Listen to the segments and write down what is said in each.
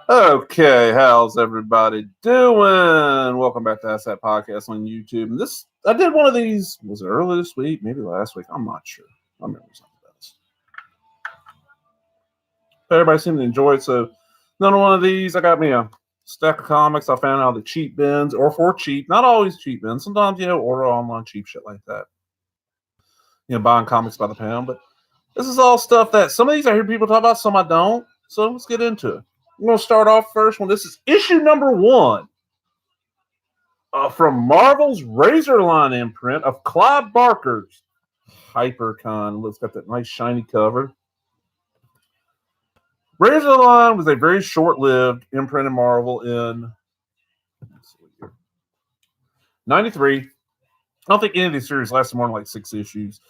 Okay, how's everybody doing? Welcome back to Ask That Podcast on YouTube. And I did one of these, was it early this week? Maybe last week? I'm not sure. I remember something about this. But everybody seemed to enjoy it, so another one of these. I got me a stack of comics. I found out the cheap bins, or for cheap. Not always cheap bins. Sometimes, order online cheap shit like that. Buying comics by the pound. But this is all stuff that some of these I hear people talk about, some I don't. So let's get into it. I'm going to start off first one. This is issue number 1 from Marvel's Razorline imprint of Clive Barker's Hypercon. It's got that nice shiny cover. Razorline was a very short-lived imprint in Marvel in 93. I don't think any of these series lasted more than like 6 issues.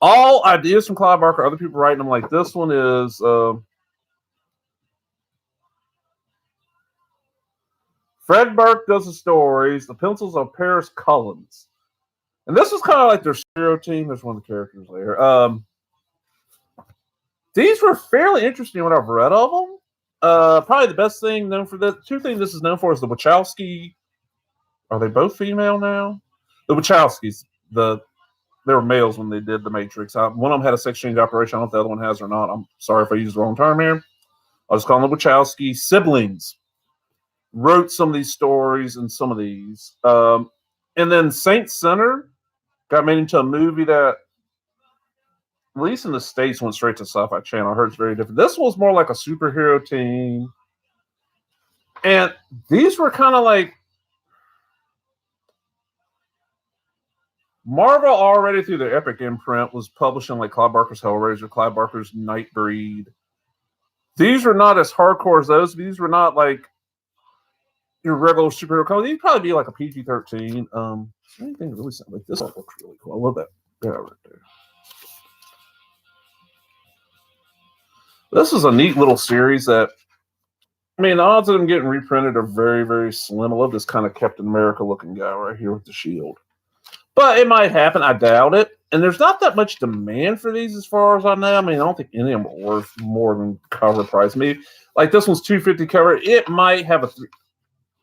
All ideas from Clive Barker, other people writing them. Like this one is Fred Burke does the stories. The pencils are Paris Cullins. And this was kind of like their Zero team. There's one of the characters there. These were fairly interesting what I've read of them. Probably the best thing known for this, two things this is known for is the Wachowski. Are they both female now? The Wachowskis. They were males when they did The Matrix. One of them had a sex change operation. I don't know if the other one has or not. I'm sorry if I used the wrong term here. I'll just call them the Wachowski siblings. Wrote some of these stories and some of these. And then Saint Center got made into a movie that, at least in the States, went straight to Sci-Fi Channel. I heard it's very different. This was more like a superhero team. And these were kind of like Marvel already through their Epic imprint was publishing like Clive Barker's Hellraiser, Clive Barker's Nightbreed. These were not as hardcore as those. These were not like your regular superhero comic. They'd probably be like a PG-13. Anything that really sounds like this looks really cool. I love that. Yeah, right there. This is a neat little series that, I mean, the odds of them getting reprinted are very, very slim. I love this kind of Captain America looking guy right here with the shield. But it might happen. I doubt it. And there's not that much demand for these as far as I know. I mean, I don't think any of them are worth more than cover price. Maybe like this one's $2.50 cover. It might have a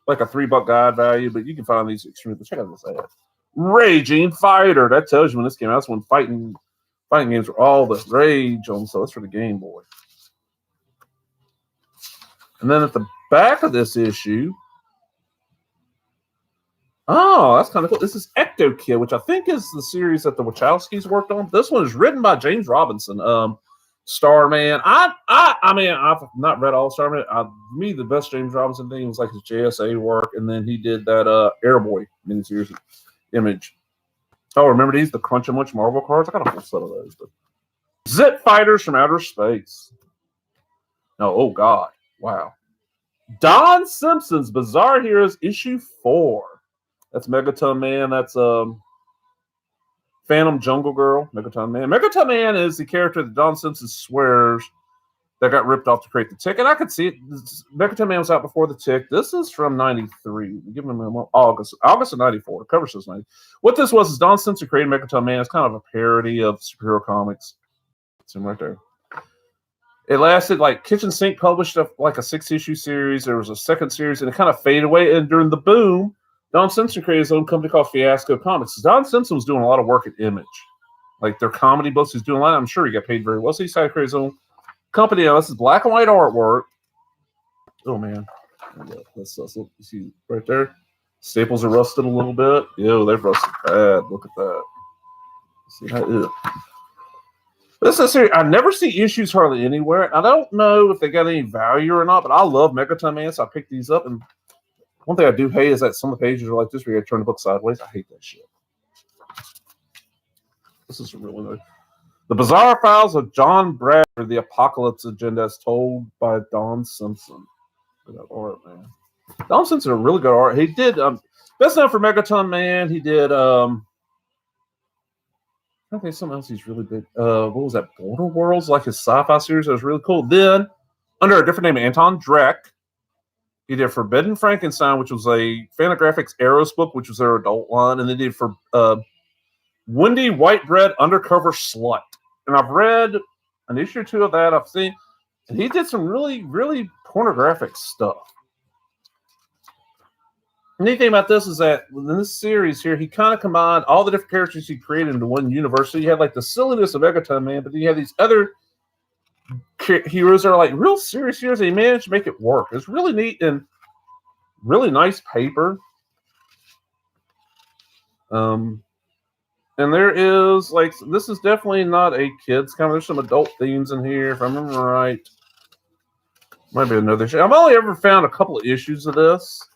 $3 guide value, but you can find these extremely. Check out this ad. Raging Fighter. That tells you when this came out. That's when fighting games were all the rage on. So that's for the Game Boy. And then at the back of this issue, oh, that's kind of cool. This is Ecto Kid, which I think is the series that the Wachowskis worked on. This one is written by James Robinson. Starman. I mean, I've not read all Starman. Me, the best James Robinson thing was like his JSA work, and then he did that Airboy miniseries Image. Oh, remember these? The Crunch and Munch Marvel cards? I got a whole set of those. But Zit Fighters from Outer Space. No, oh God. Wow. Don Simpson's Bizarre Heroes issue 4. That's Megaton Man. That's Phantom Jungle Girl, Megaton Man. Megaton Man is the character that Don Simpson swears that got ripped off to create the Tick. And I could see it. Megaton Man was out before the Tick. This is from 93. Give him August of 94. The cover says 90. What this was is Don Simpson created Megaton Man. It's kind of a parody of superhero comics. It's him right there. It lasted like Kitchen Sink published like a 6-issue series. There was a second series, and it kind of faded away. And during the boom, Don Simpson created his own company called Fiasco Comics. Don Simpson was doing a lot of work at Image. Like their comedy books, he's doing a lot. I'm sure he got paid very well. So he decided to create his own company. Now, this is black and white artwork. Oh, man. Let's look. You see right there? Staples are rusted a little bit. Ew, they've rusted bad. Look at that. See how? Ew. This is serious. I never see issues hardly anywhere. I don't know if they got any value or not, but I love Megaton Man, so I picked these up. And one thing I do hate is that some of the pages are like this, where you got to turn the book sideways. I hate that shit. This is really nice. The Bizarre Files of John Bradford, The Apocalypse Agenda, as told by Don Simpson. Good art, man. Don Simpson, a really good art. He did best known for Megaton Man. He did I think something else he's really big. What was that? Border Worlds, like his sci-fi series. That was really cool. Then, under a different name, Anton Drek, he did Forbidden Frankenstein, which was a Fantagraphics Eros book, which was their adult line, and they did for Wendy Whitebread Undercover Slut. And I've read an issue or two of that. I've seen, And he did some really, really pornographic stuff. The neat thing about this is that in this series here, he kind of combined all the different characters he created into one universe. So you had like the silliness of Megaton Man, but then you had these other heroes that are like real serious heroes, and he managed to make it work. It's really neat and really nice paper. And there is like, this is definitely not a kids comic. There's some adult themes in here, if I remember right. Might be another issue. I've only ever found a couple of issues of this.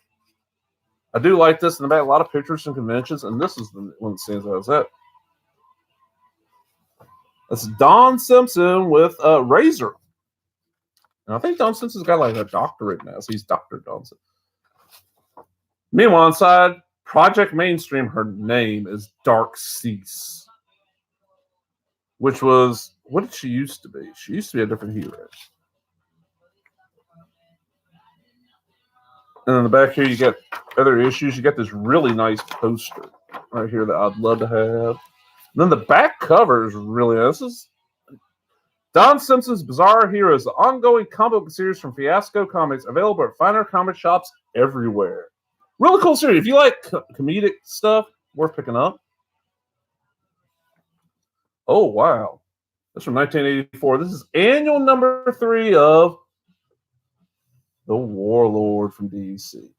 I do like this in the back, a lot of pictures from conventions, and this is the one that stands out. Is that? That's Don Simpson with Razor. And I think Don Simpson's got like a doctorate now, so he's Dr. Don Simpson. Meanwhile, inside Project Mainstream, her name is Dark Cease, which was, what did she used to be? She used to be a different hero. And in the back here, you got other issues. You got this really nice poster right here that I'd love to have. And then the back cover is really nice. This is Don Simpson's Bizarre Heroes, the ongoing comic book series from Fiasco Comics, available at finer comic shops everywhere. Really cool series. If you like comedic stuff, worth picking up. Oh, wow. That's from 1984. This is annual number 3 of The Warlord from DC.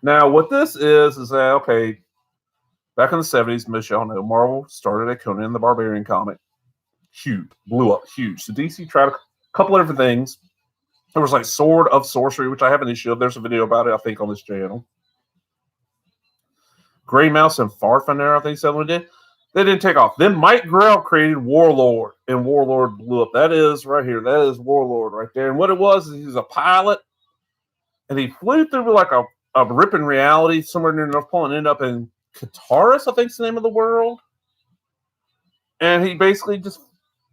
Now, what this is that, okay, back in the 70s, Michelle know Marvel started a Conan the Barbarian comic. Huge. Blew up. Huge. So DC tried a couple of different things. There was like Sword of Sorcery, which I have an issue of. There's a video about it, I think, on this channel. Grey Mouse and Farfiner, I think someone did. They didn't take off. Then Mike Grell created Warlord, and Warlord blew up. That is right here. That is Warlord right there. And what it was is he was a pilot, and he flew through like a ripping reality somewhere near North Pole and ended up in Kataris, I think's the name of the world. And he basically just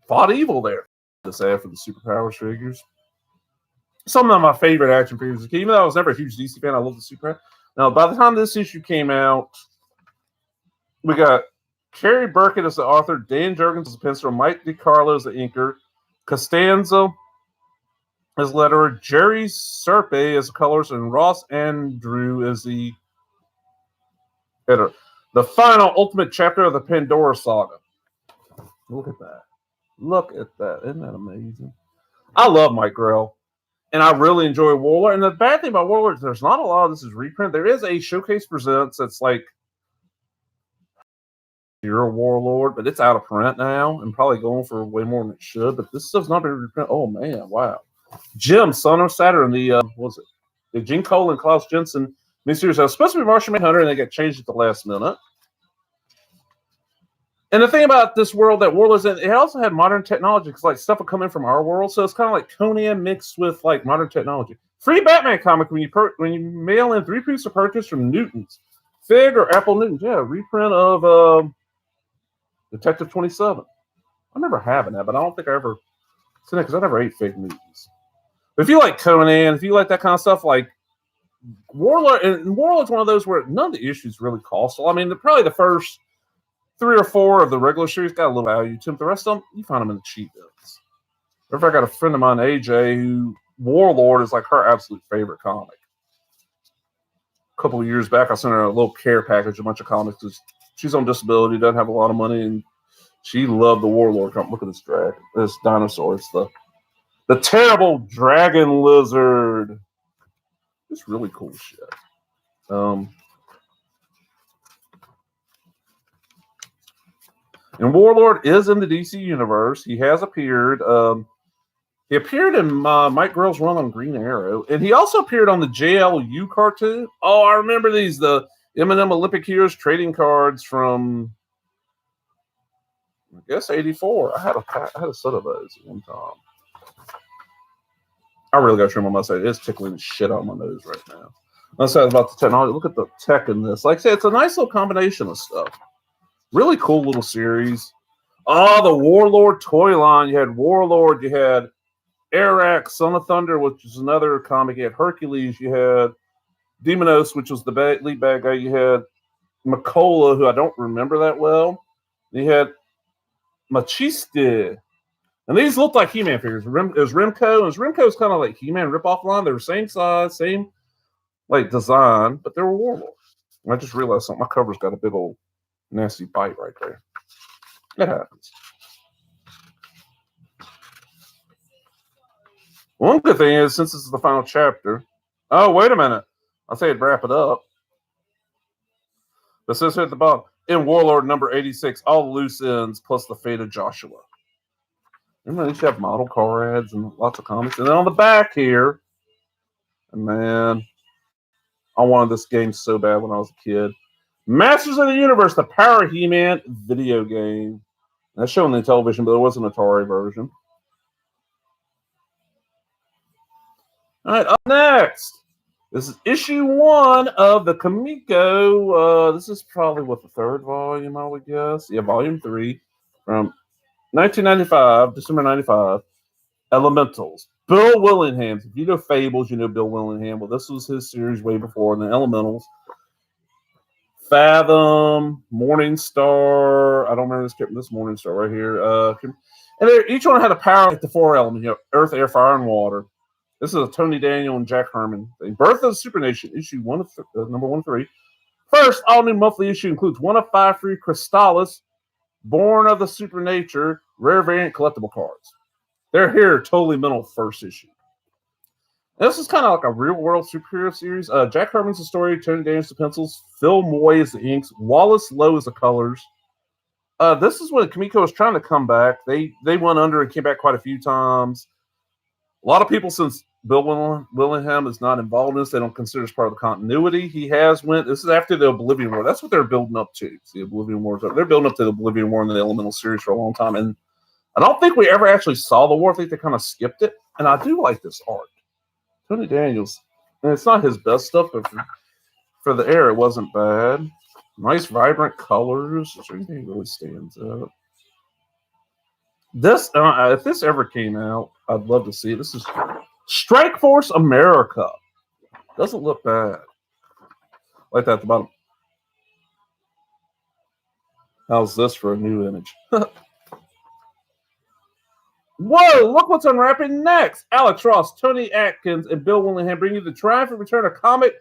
fought evil there. This ad for the Superpowers figures. Some of my favorite action figures. Even though I was never a huge DC fan, I love the Superpowers. Now, by the time this issue came out, we got Kerry Burkett as the author, Dan Jurgens as the penciler, Mike DiCarlo as the inker, Costanza as letterer, Jerry Serpe as the colors, and Ross Andrew as the editor. The final ultimate chapter of the Pandora Saga. Look at that. Look at that. Isn't that amazing? I love Mike Grell. And I really enjoy Warlord. And the bad thing about Warlord is there's not a lot of this is reprint. There is a Showcase Presents that's like you're a Warlord, but it's out of print now and probably going for way more than it should. But this stuff's not been reprint. Oh man, wow. Jim, Son of Saturn, the Gene Cole and Klaus Jensen miniseries that was supposed to be Martian Manhunter, and they got changed at the last minute. And the thing about this world that Warlord's in, it also had modern technology because like stuff would come in from our world, so it's kind of like Conan mixed with like modern technology. Free Batman comic when you mail in 3 pieces of purchase from Newton's, Fig or Apple Newton's, yeah, reprint of Detective 27. I remember having that, but I don't think I ever seen it because I never ate Fig Newtons. But if you like Conan, if you like that kind of stuff, like Warlord, and Warlord's one of those where none of the issues really cost. I mean, probably the first 3 or 4 of the regular series got a little value to them. The rest of them, you find them in the cheap bins. In fact, I got a friend of mine, AJ, who Warlord is like her absolute favorite comic. A couple of years back, I sent her a little care package, a bunch of comics, because she's on disability, doesn't have a lot of money, and she loved the Warlord comic. Look at this dragon, this dinosaur. It's the terrible dragon lizard. It's really cool shit. And Warlord is in the DC universe. He has appeared. He appeared in Mike Grell's run on Green Arrow, and he also appeared on the JLU cartoon. Oh, I remember these, the M&M Olympic Heroes trading cards from, I guess, '84. I had a set of those at one time. I really got to trim my mustache. It's tickling the shit out of my nose right now. Let's say about the technology. Look at the tech in this. Like I said, it's a nice little combination of stuff. Really cool little series. Oh, the Warlord toy line. You had Warlord. You had Arak, Son of Thunder, which is another comic. You had Hercules. You had Demonos, which was the lead bad guy. You had Makola, who I don't remember that well. You had Machiste. And these look like He-Man figures. It was Remco, and Remco's kind of like He-Man ripoff line. They were same size, same like design, but they were Warlords. And I just realized something. My cover's got a big old nasty bite right there. It happens. One good thing is, since this is the final chapter. Oh, wait a minute. I say I'd wrap it up. This says here at the bottom, in Warlord number 86, all loose ends plus the fate of Joshua. Remember, they used to have model car ads and lots of comics. And then on the back here, and man, I wanted this game so bad when I was a kid. Masters of the Universe, the Power He-Man video game. That's shown on the television, but there was an Atari version. All right, up next. This is issue 1 of the Comico. This is probably what, the 3rd volume, I would guess. Yeah, volume 3 from 1995, December 95. Elementals. Bill Willingham. If you know Fables, you know Bill Willingham. Well, this was his series way before. And the Elementals. Fathom, Morningstar. I don't remember this Morningstar right here. And each one had a power like the 4 elements, earth, air, fire, and water. This is a Tony Daniel and Jack Herman thing. Birth of the Super Nation, issue number 1 of 3. First, all new monthly issue includes 1 of 5 free Crystallis, Born of the Super Nature, rare variant collectible cards. They're here, totally mental first issue. And this is kind of like a real world superhero series. Jack Herman's the story, Tony Daniel's the pencils, Phil Moy is the inks, Wallace Lowe is the colors. This is when Comico was trying to come back. They went under and came back quite a few times. A lot of people, since Bill Willingham is not involved in this, they don't consider this part of the continuity. This is after the Oblivion War. That's what they're building up to. It's the Oblivion War. They're building up to the Oblivion War in the Elemental series for a long time. And I don't think we ever actually saw the war. I think they kind of skipped it. And I do like this art. Tony Daniels, and it's not his best stuff, but for the era, it wasn't bad. Nice, vibrant colors. Is there anything that really stands out? This, if this ever came out, I'd love to see it. This is Strike Force America. Doesn't look bad. Like that at the bottom. How's this for a new image? Whoa, look what's unwrapping next. Alex Ross, Tony Atkins, and Bill Willingham bring you the triumphant return of comic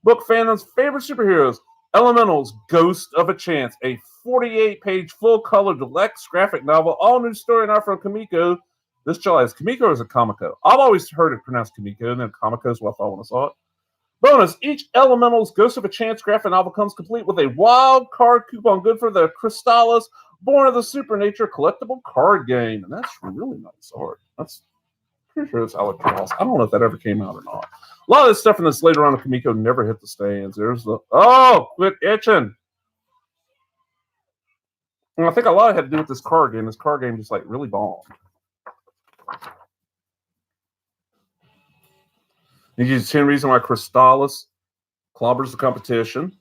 book fandom's favorite superheroes, Elementals, Ghost of a Chance, a 48-page full-color deluxe graphic novel, all new story and art from Comico. This July is Comico or is it Comico? I've always heard it pronounced Comico, and then Comico is what I thought when I saw it. Bonus, each Elementals Ghost of a Chance graphic novel comes complete with a wild card coupon good for the Crystallis Born of the Super Nature collectible card game. And that's really nice art. That's pretty sure it's Alex Ross. I don't know if that ever came out or not. A lot of this stuff in this later on in Comico never hit the stands. There's the quit itching. And I think a lot of it had to do with this card game. This card game just like really bombed. You can see the reason why Crystallis clobbers the competition.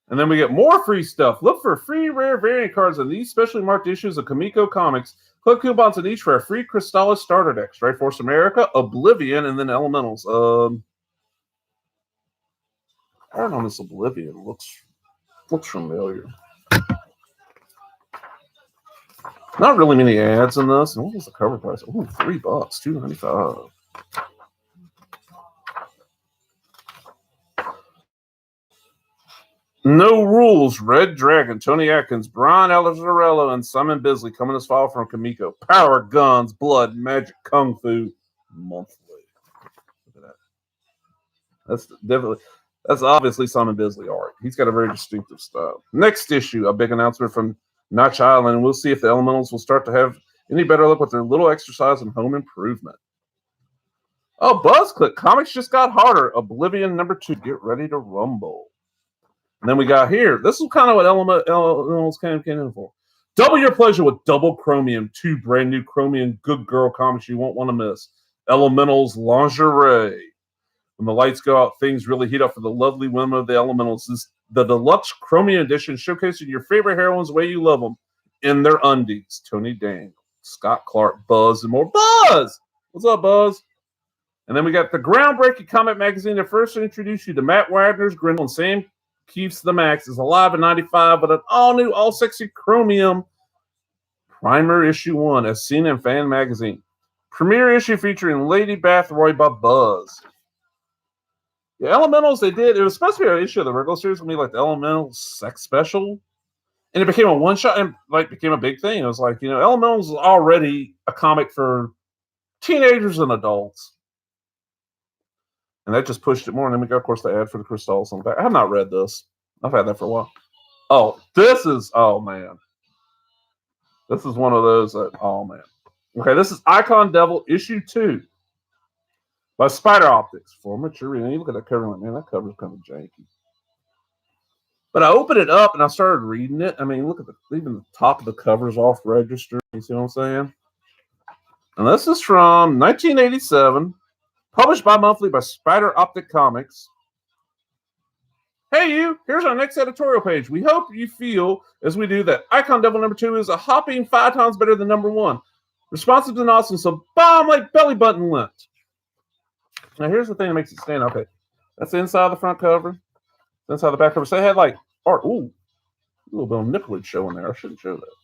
And then we get more free stuff. Look for free rare variant cards in these specially marked issues of Comico Comics. Click coupons in each for a free Crystallis starter deck. Strike Force America, Oblivion, and then Elementals. I don't know, this Oblivion looks familiar. Not really many ads in this. And what was the cover price? Oh, $3, $2.95. No Rules, Red Dragon, Tony Atkins, Brian Alazarello, and Simon Bisley coming this fall from Comico. Power, Guns, Blood, Magic, Kung Fu, monthly. Look at that. That's obviously Simon Bisley art. He's got a very distinctive style. Next issue, a big announcement from Notch Island, and we'll see if the Elementals will start to have any better luck with their little exercise and home improvement. Oh, BuzzClick, comics just got harder. Oblivion #2, get ready to rumble. And then we got here. This is kind of what Elementals came in for. Double your pleasure with Double Chromium. 2 brand new Chromium good girl comics you won't want to miss. Elementals Lingerie. When the lights go out, things really heat up for the lovely women of the Elementals. This is the deluxe Chromium edition showcasing your favorite heroines the way you love them in their undies. Tony Daniel, Scott Clark, Buzz, and more. Buzz! What's up, Buzz? And then we got the groundbreaking comic magazine that first introduced you to Matt Wagner's Grindel and Sam Keefe's The Max is alive in '95 with an all-new, all-sexy Chromium Primer issue 1, as seen in Fan Magazine. Premiere issue featuring Lady Bathroy by Buzz. The Elementals, they did. It was supposed to be an issue of the regular series, going to be like the Elementals sex special. And it became a one-shot and like became a big thing. It was like, Elementals is already a comic for teenagers and adults. And that just pushed it more. And then we got, of course, the ad for the Crystals on the back. I have not read this. I've had that for a while. Oh, man. This is one of those that, oh, man. Okay, this is Icon Devil issue 2 by Spider Optics for mature reading. You look at that cover, like, man, that cover's kind of janky. But I opened it up and I started reading it. I mean, look at even the top of the cover's off register. You see what I'm saying? And this is from 1987, published bi-monthly by Spider Optic Comics. Hey, you, here's our next editorial page. We hope you feel, as we do, that Icon Devil number 2 is a hopping 5 times better than number 1. Responsive and awesome, so bomb like belly button lint. Now, here's the thing that makes it stand out. Okay, that's the inside of the front cover. That's how the back cover. So they had like art. Ooh, a little bit of nipplage showing there. I shouldn't show that.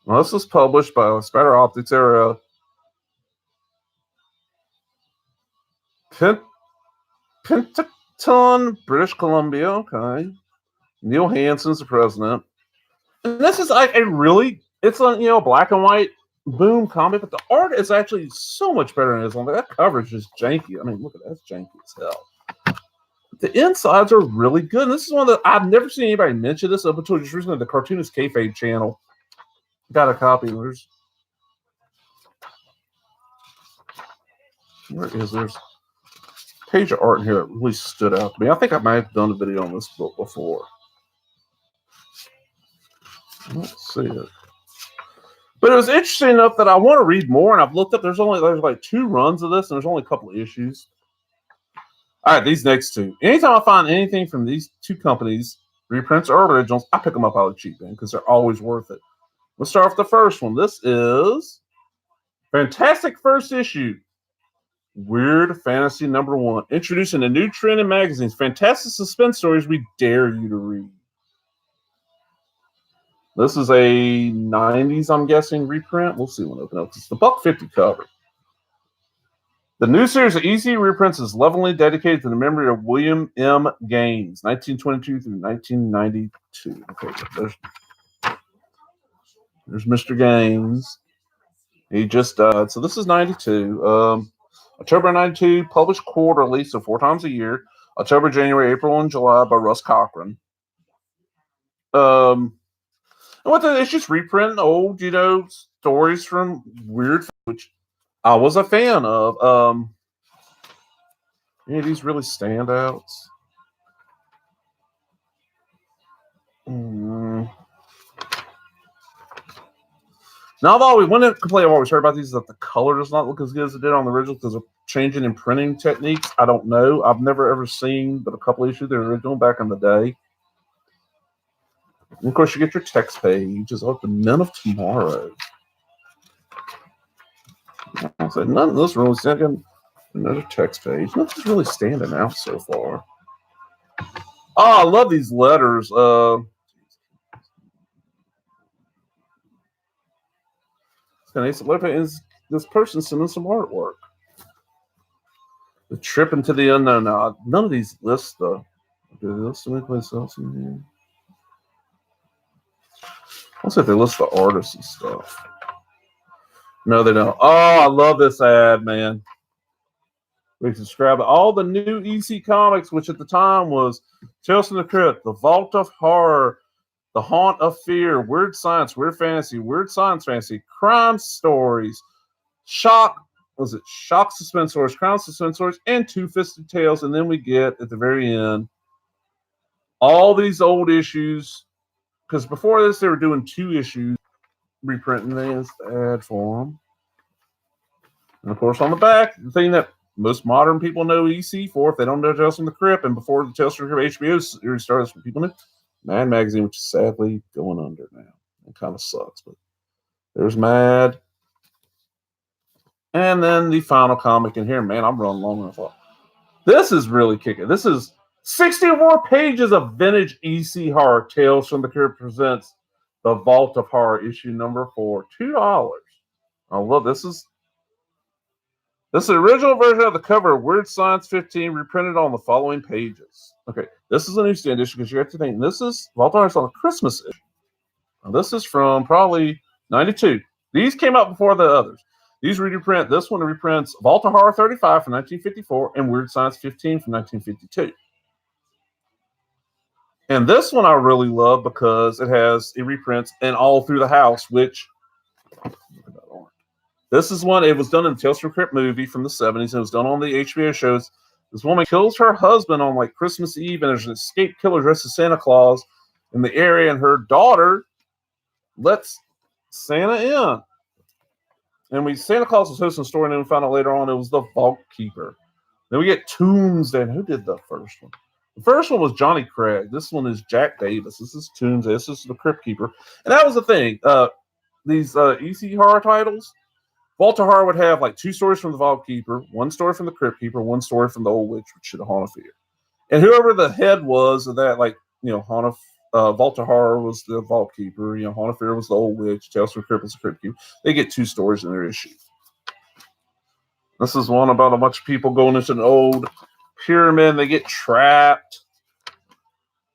Well, this was published by Spider Optics era. Penticton, British Columbia. Okay. Neil Hansen's the president. And this is like it's a black and white boom comic, but the art is actually so much better than it is on that cover is just janky. I mean, look at that. That's janky as hell. The insides are really good. And this is one that I've never seen anybody mention this up until just recently. The Cartoonist Kayfabe channel got a copy. There's a page of art in here that really stood out to me. I think I might have done a video on this book before. Let's see it. But it was interesting enough that I want to read more, and I've looked up. There's like 2 runs of this, and there's only a couple of issues. All right, these next 2. Anytime I find anything from these 2 companies, reprints or originals, I pick them up out of the cheap bin because they're always worth it. Let's start with the first one. This is Fantastic First Issue, Weird Fantasy number 1, introducing a new trend in magazines, fantastic suspense stories we dare you to read. This is a 90s, I'm guessing, reprint. We'll see when it opens up. It's the $1.50 cover. The new series of EC reprints is lovingly dedicated to the memory of William M. Gaines, 1922 through 1992. Okay, there's Mr. Gaines. He just died. So this is 92. October 92, published quarterly, so 4 times a year. October, January, April, and July by Russ Cochran. It's just reprinting old, stories from Weird, which I was a fan of. Any of these really standouts? Now, one complaint I've always heard about these is that the color does not look as good as it did on the original because of changing in printing techniques. I don't know. I've never ever seen but a couple issues of the original back in the day. And of course, you get your text page. It's like the Men of Tomorrow. I said none of this really standing. Another text page. Nothing's really standing out so far. Oh, I love these letters. Is this person sending some artwork? The Trip into the Unknown. Now, none of these list the. Do they list anyplace else in here? Let's see if they list the artists and stuff. No, they don't. Oh, I love this ad, man. We subscribe to all the new EC comics, which at the time was Tales from the Crypt, The Vault of Horror, The Haunt of Fear, Weird Science, Weird Fantasy, Weird Science Fantasy, Crime Stories, Shock Suspense Stories, Crime Suspense Stories, and Two-Fisted Tales. And then we get, at the very end, all these old issues. Because before this, they were doing 2 issues, reprinting these to ad for them. And of course, on the back, the thing that most modern people know EC for, if they don't know Tales from the Crypt, and before the Tales from the Crypt HBO series started, people knew Mad Magazine, which is sadly going under now. It kind of sucks, but there's Mad. And then the final comic in here. Man, I'm running long enough. This is really kicking. This is 64 pages of vintage EC horror. Tales from the Crypt presents The Vault of Horror, issue number 4, $2. Oh, look, this is the original version of the cover of Weird Science 15 reprinted on the following pages. Okay, this is a newsstand issue because you have to think this is Vault of Horror on a Christmas issue. Now, this is from probably 92. These came out before the others. These reprint. This one reprints Vault of Horror 35 from 1954 and Weird Science 15 from 1952. And this one I really love because it reprints and All Through the House, which this is one, it was done in the Tales from the Crypt movie from the 70s, and it was done on the HBO shows. This woman kills her husband on like Christmas Eve, and there's an escaped killer dressed as Santa Claus in the area, and her daughter lets Santa in. And Santa Claus was hosting a story, and then we found out later on it was the Vault Keeper. Then we get Tombsday. Who did the first one? The first one was Johnny Craig. This one is Jack Davis. This is Tombsday. This is the Crypt Keeper. And that was the thing. These EC horror titles, Vault of Horror would have like 2 stories from the Vault Keeper, 1 story from the Crypt Keeper, 1 story from the Old Witch, which should have Haunted Fear. And whoever the head was of that, like, Vault of Horror was the Vault Keeper, Haunted Fear was the Old Witch, Tales from the Crypt was the Crypt Keeper. They get 2 stories in their issue. This is one about a bunch of people going into an old pyramid. They get trapped.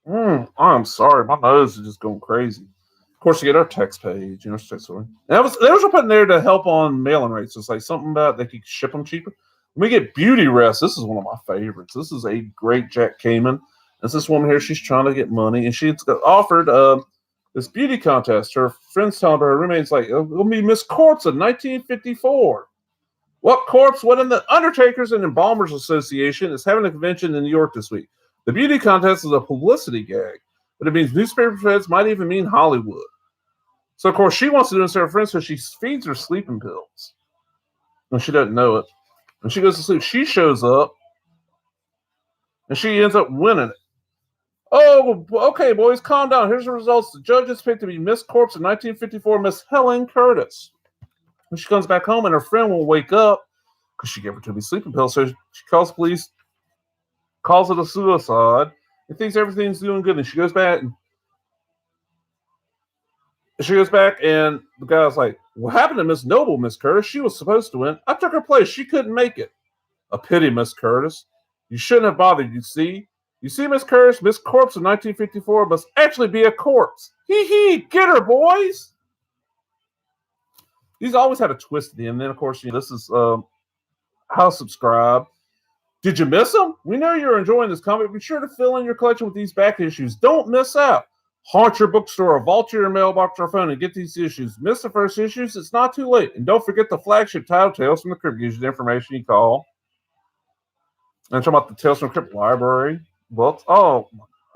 I'm sorry, my nose is just going crazy. Of course, you get our text page, text story. And they was putting there to help on mailing rates. It's like something about they could ship them cheaper. We get Beauty Rest. This is one of my favorites. This is a great Jack Kamen. It's this woman here. She's trying to get money, and she's offered this beauty contest. Her friends telling her roommate's like, it'll be Miss Corpse of 1954. What corpse? What in the Undertakers and Embalmers Association is having a convention in New York this week. The beauty contest is a publicity gag, but it means newspaper heads might even mean Hollywood. So, of course, she wants to do it to her friends, so she feeds her sleeping pills. And she doesn't know it. When she goes to sleep, she shows up, and she ends up winning it. Oh, okay, boys, calm down. Here's the results. The judges picked to be Miss Corpse in 1954, Miss Helen Curtis. When she comes back home, and her friend will wake up because she gave her too many sleeping pills, so she calls the police, calls it a suicide, and thinks everything's doing good. And she goes back, and the guy's like, what happened to Miss Noble, Miss Curtis? She was supposed to win. I took her place. She couldn't make it. A pity, Miss Curtis. You shouldn't have bothered, you see. You see, Miss Curtis, Miss Corpse of 1954 must actually be a corpse. Hee, get her, boys. These always had a twist at the end. And then, of course, this is how to subscribe. Did you miss them? We know you're enjoying this comic. Be sure to fill in your collection with these back issues. Don't miss out. Haunt your bookstore, vault your mailbox or phone, and get these issues. Miss the first issues? It's not too late. And don't forget the flagship title, Tales from the Crypt. Gives you the information you call. And I'm talking about the Tales from the Crypt library. Well,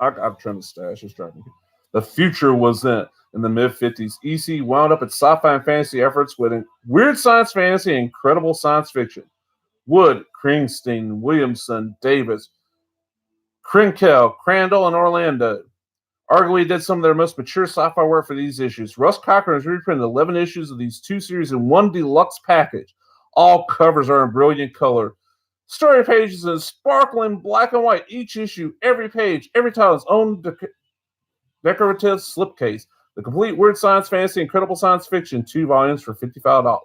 I've trimmed the stash. It's driving me. The future was in the mid-50s. EC wound up its sci-fi and fantasy efforts with weird science fantasy and incredible science fiction. Wood, Krigstein, Williamson, Davis, Krenkel, Crandall, and Orlando. Arguably did some of their most mature sci-fi work for these issues. Russ Cochran has reprinted 11 issues of these 2 series in one deluxe package. All covers are in brilliant color. Story pages in sparkling black and white. Each issue, every page, every title its own decorative slipcase. The complete weird science fantasy, incredible science fiction, 2 volumes for $55.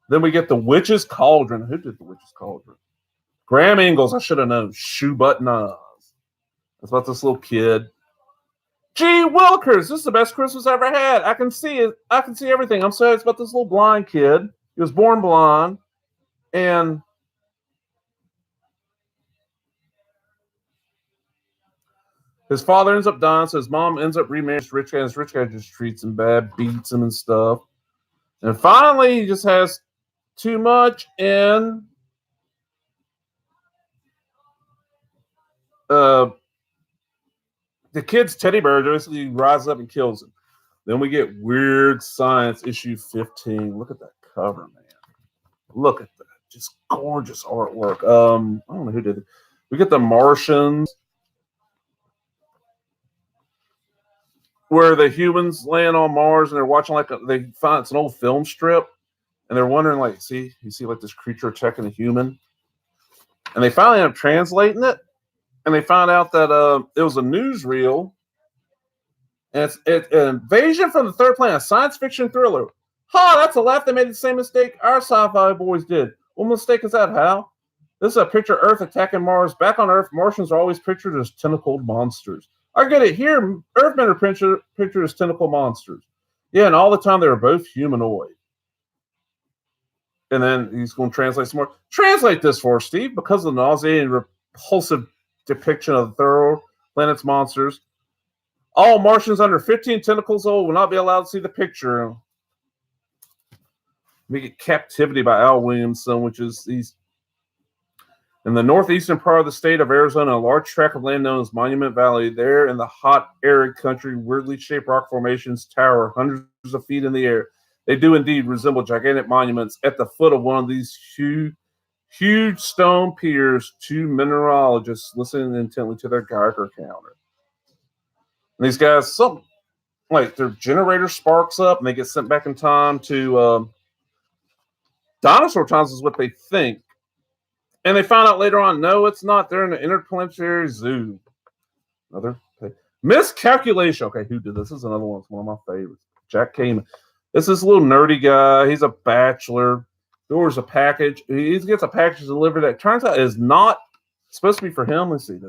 Then we get The Witch's Cauldron. Who did The Witch's Cauldron? Graham Ingalls. I should have known. Shoe Button Eyes. That's about this little kid. Gee Willikers, this is the best Christmas I ever had. I can see it. I can see everything. I'm sorry, it's about this little blind kid. He was born blind. And his father ends up dying, so his mom ends up remarrying this rich guy. This rich guy just treats him bad, beats him and stuff. And finally, he just has too much, and the kid's teddy bear basically rises up and kills him. Then we get Weird Science issue 15. Look at that cover, man. Look at that. Just gorgeous artwork. I don't know who did it. We get the Martians, where the humans land on Mars and they're watching they find it's an old film strip, and they're wondering you see like this creature attacking a human, and they finally end up translating it, and they find out that it was a newsreel And it's an invasion from the third planet, a science fiction thriller. Ha, that's a laugh. They made the same mistake our sci-fi boys did. What mistake is that, Hal? This is a picture of Earth attacking Mars. Back on Earth, Martians are always pictured as tentacled monsters. I get it. Here, Earthmen are pictured as tentacle monsters. Yeah, and all the time they were both humanoid. And then he's going to translate some more. Translate this for us, Steve. Because of the nauseating, repulsive depiction of the thorough planet's monsters, all Martians under 15 tentacles old will not be allowed to see the picture. We get Captivity by Al Williamson, which is these in the northeastern part of the state of Arizona, a large tract of land known as Monument Valley. There in the hot, arid country, weirdly shaped rock formations tower hundreds of feet in the air. They do indeed resemble gigantic monuments. At the foot of one of these huge stone piers, two mineralogists listening intently to their Geiger counter. And these guys, something like their generator sparks up and they get sent back in time to dinosaur times is what they think. And they found out later on, no, it's not. They're in an interplanetary zoo. Another miscalculation. Okay, who did this? This is another one. It's one of my favorites. Jack Kamen. This is a little nerdy guy. He's a bachelor. Orders a package. He gets a package delivered that turns out is not supposed to be for him. Let's see.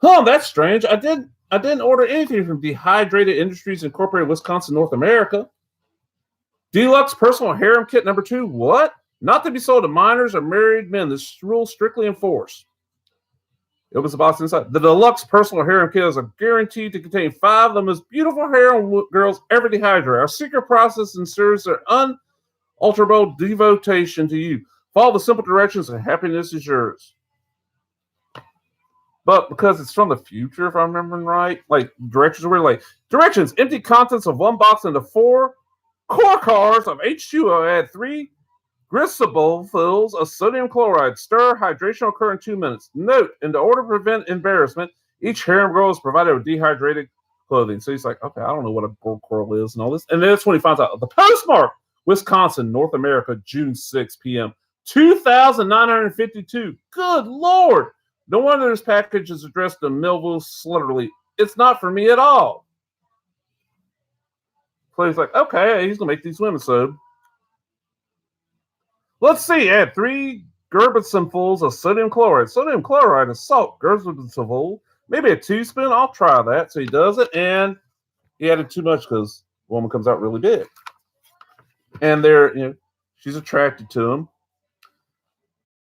Oh, that's strange. I didn't order anything from Dehydrated Industries Incorporated, Wisconsin, North America. Deluxe Personal Harem Kit number 2. What? Not to be sold to minors or married men. This rule strictly enforced. It was the box inside. The Deluxe Personal Harem Kit is guaranteed to contain 5 of the most beautiful harem girls ever dehydrated. Our secret process ensures their unalterable devotion to you. Follow the simple directions and happiness is yours. But because it's from the future, if I'm remembering right, like directions were like directions: empty contents of 1 box into 4 core cars of H2O. Add 3 glycerol of sodium chloride. Stir. Hydration will occur in 2 minutes. Note: in order to prevent embarrassment, each harem girl is provided with dehydrated clothing. So he's like, okay, I don't know what a gold coral is and all this. And then that's when he finds out the postmark: Wisconsin, North America, June 6 p.m. 2,952. Good Lord. No wonder this package is addressed to Melville Slutterly. It's not for me at all. So he's like, okay, he's going to make these women so. Let's see. Add 3 gerbersonfuls of sodium chloride. Sodium chloride is salt. Gerbersonful. Maybe a teaspoon. I'll try that. So he does it, and he added too much because the woman comes out really big. And she's attracted to him.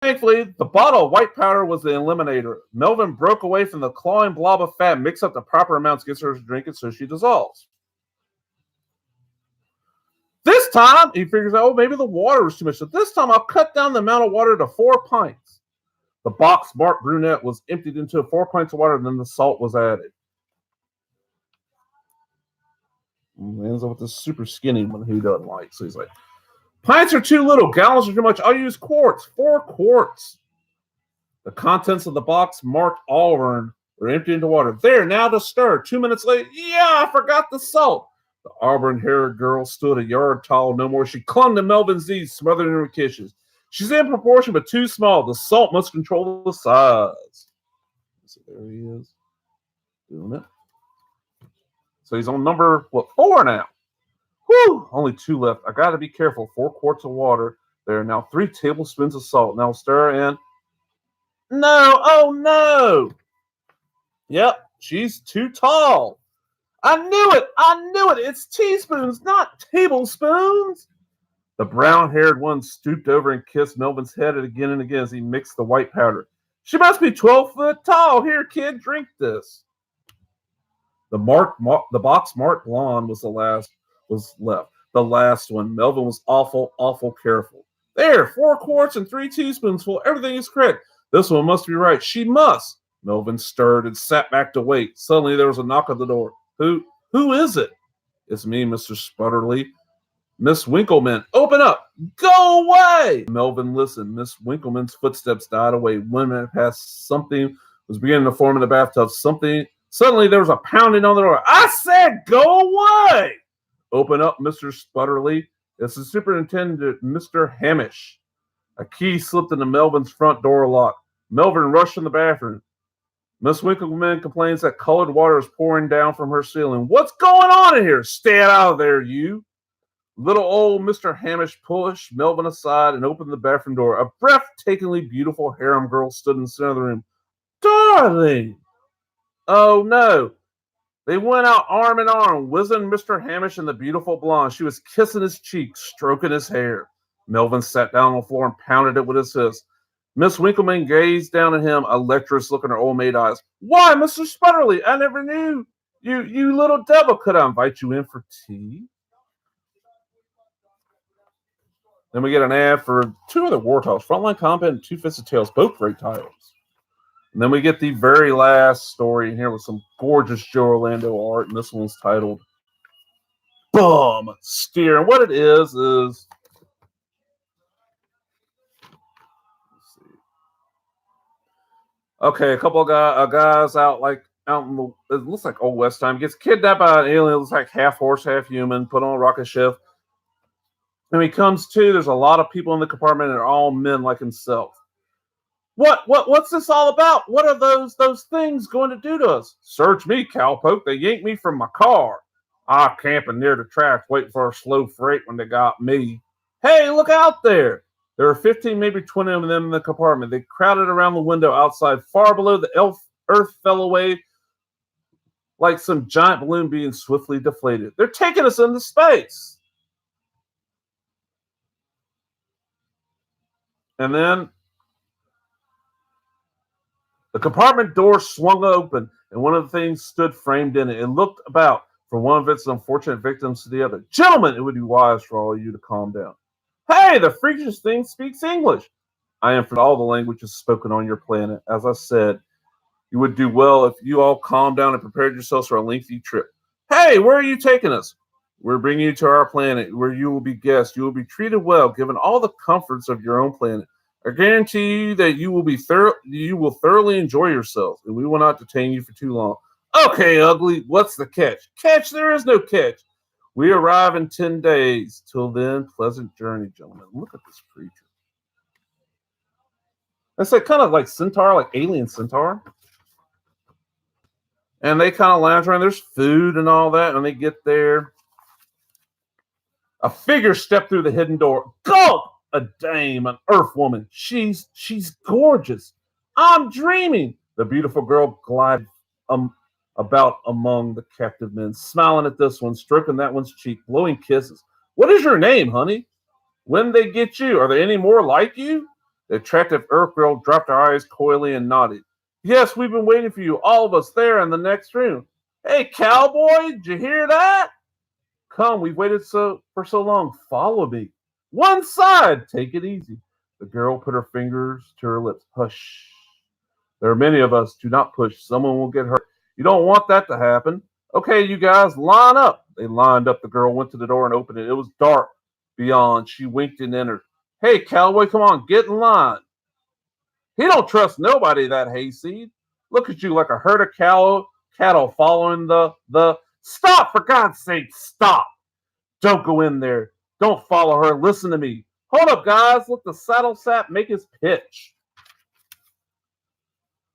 Thankfully, the bottle of white powder was the eliminator. Melvin broke away from the clawing blob of fat, mixed up the proper amounts, gets her to drink it, so she dissolves. This time, he figures out, maybe the water was too much. So this time, I'll cut down the amount of water to 4 pints. The box marked brunette was emptied into 4 pints of water, and then the salt was added. And ends up with this super skinny one who doesn't like. So he's like, pints are too little. Gallons are too much. I'll use quarts. 4 quarts. The contents of the box marked Auburn were emptied into water. There, now to stir. 2 minutes later, I forgot the salt. The auburn-haired girl stood a yard tall no more. She clung to Melvin's knees, smothered in her kisses. She's in proportion, but too small. The salt must control the size. So there he is. Doing it. So he's on number, 4 now. Whew, only 2 left. I got to be careful. 4 quarts of water. There are now 3 tablespoons of salt. Now stir in. No. Oh, no. Yep. She's too tall. I knew it. It's teaspoons, not tablespoons. The brown-haired one stooped over and kissed Melvin's head again and again as he mixed the white powder. She must be 12 foot tall. Here, kid, drink this. The box marked blonde was left. The last one. Melvin was awful careful. There, 4 quarts and 3 teaspoons full. Everything is correct. This one must be right. She must. Melvin stirred and sat back to wait. Suddenly there was a knock at the door. Who is it? It's me, Mr. Sputterly. Miss Winkleman, open up. Go away. Melvin listened. Miss Winkleman's footsteps died away. 1 minute passed. Something was beginning to form in the bathtub. Suddenly there was a pounding on the door. I said, go away. Open up, Mr. Sputterly. It's the superintendent, Mr. Hamish. A key slipped into Melvin's front door lock. Melvin rushed in the bathroom. Miss Winkleman complains that colored water is pouring down from her ceiling. What's going on in here? Stay out of there, you. Little old Mr. Hamish pushed Melvin aside and opened the bathroom door. A breathtakingly beautiful harem girl stood in the center of the room. Darling! Oh no. They went out arm in arm, whizzing Mr. Hamish and the beautiful blonde. She was kissing his cheek, stroking his hair. Melvin sat down on the floor and pounded it with his fist. Miss Winkleman gazed down at him, a lecherous look in her old maid eyes. Why, Mr. Sputterly, I never knew. You little devil, could I invite you in for tea? Then we get an ad for two other war titles, Frontline Combat and Two Fisted Tales, both great titles. And then we get the very last story in here with some gorgeous Joe Orlando art, and this one's titled Bum Steer. And what it is let's see. Okay, a couple of guys out in the, it looks like Old West time, gets kidnapped by an alien, it looks like half horse, half human, put on a rocket ship. And when he comes to, there's a lot of people in the compartment and they're all men like himself. What's this all about? What are those things going to do to us? Search me, cowpoke. They yanked me from my car. I camping near the tracks waiting for a slow freight when they got me. Hey, look out there. There were 15, maybe 20 of them in the compartment. They crowded around the window outside, far below the earth fell away like some giant balloon being swiftly deflated. They're taking us into space. And then the compartment door swung open, and one of the things stood framed in it. It looked about from one of its unfortunate victims to the other. Gentlemen, it would be wise for all of you to calm down. Hey, the freakish thing speaks English. I am for all the languages spoken on your planet. As I said, you would do well if you all calmed down and prepared yourselves for a lengthy trip. Hey, where are you taking us? We're bringing you to our planet, where you will be guests. You will be treated well, given all the comforts of your own planet. I guarantee you that you will thoroughly enjoy yourselves, and we will not detain you for too long. Okay, ugly, what's the catch? Catch? There is no catch. We arrive in 10 days. Till then, pleasant journey, gentlemen. Look at this creature. It's like kind of like Centaur, like alien Centaur. And they kind of lounge around. There's food and all that. And they get there. A figure stepped through the hidden door. Go! A dame, an earth woman. She's gorgeous. I'm dreaming. The beautiful girl glided about among the captive men, smiling at this one, stroking that one's cheek, blowing kisses. What is your name, honey? When they get you, are there any more like you? The attractive earth girl dropped her eyes coyly and nodded. Yes, we've been waiting for you, all of us there in the next room. Hey, cowboy, did you hear that? Come, we've waited for so long. Follow me. One side. Take it easy. The girl put her fingers to her lips. Hush. There are many of us. Do not push. Someone will get hurt. You don't want that to happen. Okay, you guys, line up. They lined up. The girl went to the door and opened it. It was dark beyond. She winked and entered. Hey, cowboy, come on, get in line. He don't trust nobody, that hayseed. Look at you like a herd of cattle following the... Stop, for God's sake, stop. Don't go in there. Don't follow her. Listen to me. Hold up, guys. Let the saddle sap make his pitch.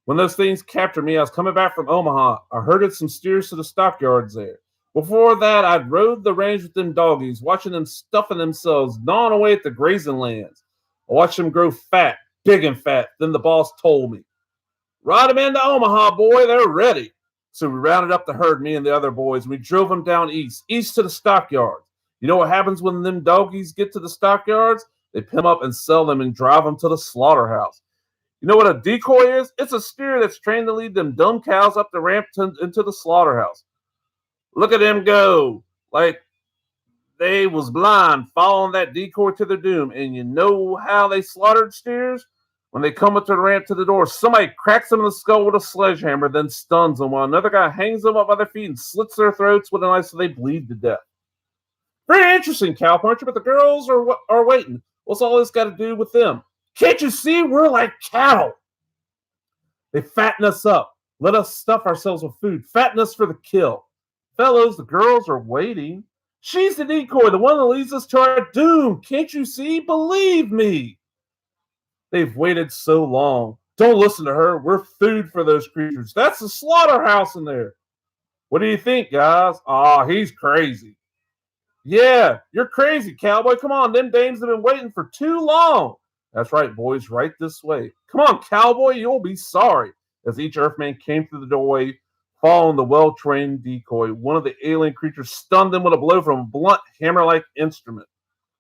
When those things captured me, I was coming back from Omaha. I herded some steers to the stockyards there. Before that, I'd rode the range with them doggies, watching them stuffing themselves, gnawing away at the grazing lands. I watched them grow fat, big and fat. Then the boss told me, ride them into Omaha, boy. They're ready. So we rounded up the herd, me and the other boys, and we drove them down east to the stockyards. You know what happens when them doggies get to the stockyards? They pick them up and sell them and drive them to the slaughterhouse. You know what a decoy is? It's a steer that's trained to lead them dumb cows up the ramp into the slaughterhouse. Look at them go. Like they was blind, following that decoy to their doom. And you know how they slaughtered steers? When they come up to the ramp to the door, somebody cracks them in the skull with a sledgehammer, then stuns them, while another guy hangs them up by their feet and slits their throats with a knife so they bleed to death. Very interesting, Cowpuncher, but the girls are waiting. What's all this got to do with them? Can't you see we're like cattle? They fatten us up. Let us stuff ourselves with food. Fatten us for the kill. Fellows, the girls are waiting. She's the decoy, the one that leads us to our doom. Can't you see? Believe me. They've waited so long. Don't listen to her. We're food for those creatures. That's the slaughterhouse in there. What do you think, guys? Oh, he's crazy. Yeah, you're crazy, cowboy. Come on, them dames have been waiting for too long. That's right, boys, right this way. Come on, cowboy, you'll be sorry. As each Earthman came through the doorway, following the well-trained decoy, one of the alien creatures stunned them with a blow from a blunt, hammer-like instrument.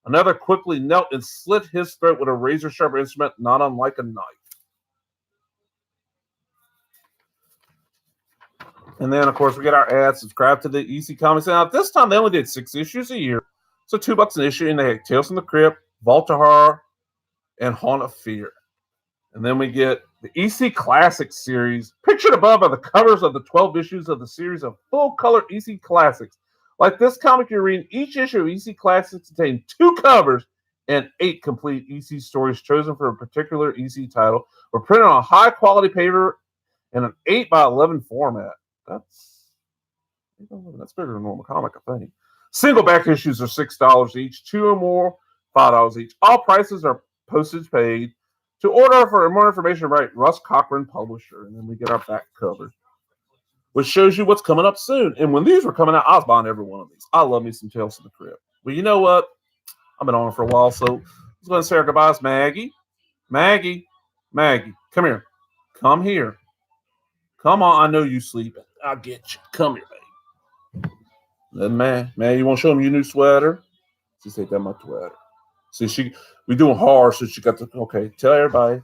Another quickly knelt and slit his throat with a razor-sharp instrument, not unlike a knife. And then, of course, we get our ads. Subscribe to the EC Comics. Now, this time they only did 6 issues a year, so $2 an issue. And they had Tales from the Crypt, Vault of Horror, and Haunt of Fear. And then we get the EC Classics series. Pictured above are the covers of the 12 issues of the series of full-color EC Classics. Like this comic you're reading, each issue of EC Classics contains 2 covers and 8 complete EC stories chosen for a particular EC title. Were printed on high-quality paper in an 8x11 format. That's bigger than a normal comic, I think. Single back issues are $6 each, 2 or more, $5 each. All prices are postage paid. To order for more information, write Russ Cochran, publisher, and then we get our back cover, which shows you what's coming up soon. And when these were coming out, I was buying every one of these. I love me some Tales from the Crypt. Well, you know what? I've been on it for a while, so let's go and say our goodbyes. Maggie, come here. Come here. Come on, I know you sleeping. I'll get you. Come here, baby. Then, man, you want to show them your new sweater? She said, that my sweater. See, we doing hard, so she got the, okay, tell everybody,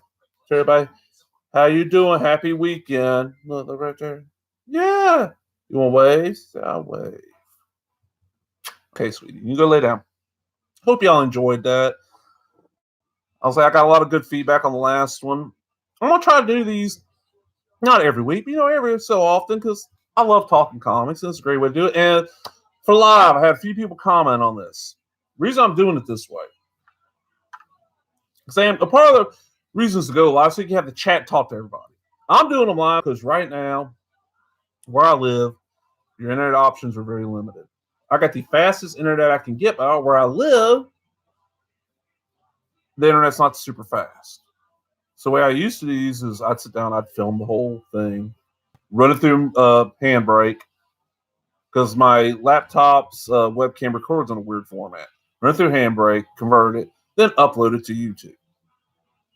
how you doing? Happy weekend. Look right there. Yeah. You want waves? I'll wave. Okay, sweetie, you go lay down. Hope y'all enjoyed that. I was like, I got a lot of good feedback on the last one. I'm going to try to do these not every week, but, every so often, because I love talking comics, and it's a great way to do it. And for live, I had a few people comment on this. Reason I'm doing it this way. Sam, a part of the reasons to go live, so you can have the chat, talk to everybody. I'm doing them live because right now, where I live, your internet options are very limited. I got the fastest internet I can get, but where I live, the internet's not super fast. So the way I used to do these is I'd sit down, I'd film the whole thing, run it through Handbrake, because my laptop's webcam records in a weird format. Run it through Handbrake, convert it, then upload it to YouTube.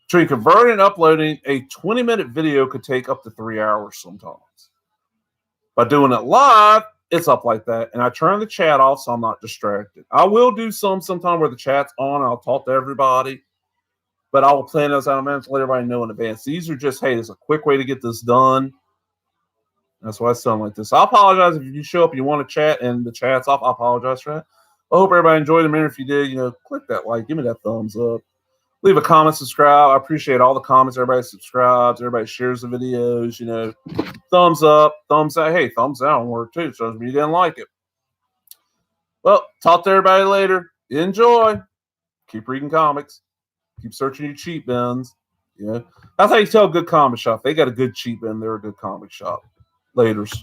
Between converting and uploading, a 20-minute video could take up to 3 hours sometimes. By doing it live, it's up like that. And I turn the chat off so I'm not distracted. I will do sometime where the chat's on and I'll talk to everybody. But I will plan those out and let everybody know in advance. These are just, hey, there's a quick way to get this done. That's why I sound like this. I apologize if you show up and you want to chat and the chat's off. I apologize for that. I hope everybody enjoyed the minute. If you did, click that like, give me that thumbs up. Leave a comment, subscribe. I appreciate all the comments. Everybody subscribes. Everybody shares the videos. Thumbs up, thumbs out. Hey, thumbs down work too. So if you didn't like it. Well, talk to everybody later. Enjoy. Keep reading comics. Keep searching your cheap bins. That's how you tell a good comic shop. They got a good cheap bin. They're a good comic shop. Laters.